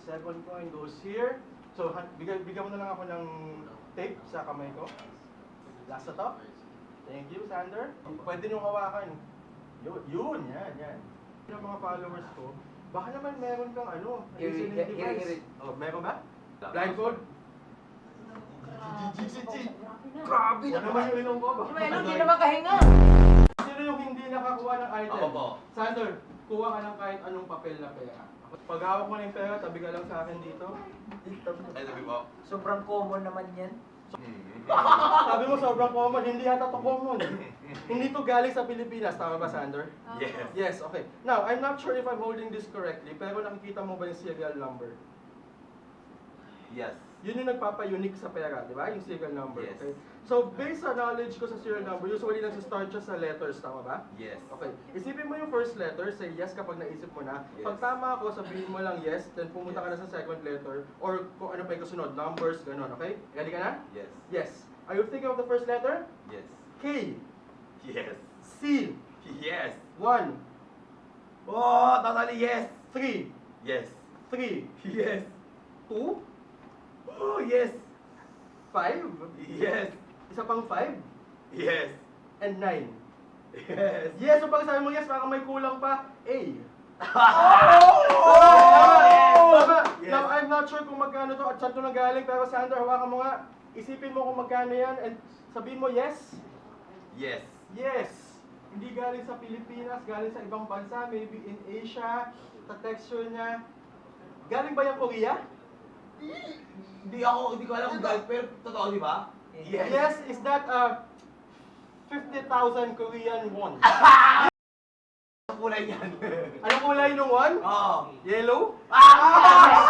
Second coin goes here. So, bigyan mo na lang ako ng tape sa kamay ko. Last na to. Thank you, Sander. Pwede nyo hawakan. Yun, yan. Yung mga followers ko, baka naman meron kang listening device. Oh, meron ba? Blindfold? Grabe naman yung ilong ko. Hindi naman kahinga. Sino yung hindi nakakuha ng item? Ako po. Sander, kuha ka ng kahit anong papel na pera. Pag hawak mo na yung pera, tabi ka lang sa akin dito. Ay, sabi po. Sobrang common naman yan. Sabi mo sobrang common, hindi yata to common. Hindi to galing sa Pilipinas, tama ba, Sander? Yes. Yes, okay. Now, I'm not sure if I'm holding this correctly, pero nakikita mo ba yung serial number? Yes. Yun yung nagpapa-unique sa pera, di ba? Yung serial number, Yes. okay? So, based sa knowledge ko sa serial number, usually nag-start siya sa letters, tama ba? Yes. Okay. Isipin mo yung first letter, say yes kapag naisip mo na. Yes. Pag tama ako, sabihin mo lang yes, then pumunta ka na sa second letter, or kung ano pa yung kasunod, numbers, gano'n, okay? Ready ka na? Yes. Yes. Are you thinking of the first letter? Yes. K, Yes. C, Yes. 1, Oh, totally yes. 3, Yes. 3, Yes. 2, Oh, yes. 5, Yes. isa pang 5, Yes. and 9. Yes. Yes, so pag sabi mo yes, baka may kulang pa, A. Oh! Tama. Yes. Now, I'm not sure kung magkano to at saan to nanggaling, pero Sander, hawakan mo nga. Isipin mo kung magkano yan, and sabihin mo yes. Yes. Yes. Hindi galing sa Pilipinas, galing sa ibang bansa, maybe in Asia, sa texture niya. Galing ba yung Korea? Hindi ko alam kung galit, pero totoo, di ba? Yes, is that 50,000 Korean won? Ang kulay niyan. Anong kulay nung won? Oo. Yellow? Ah!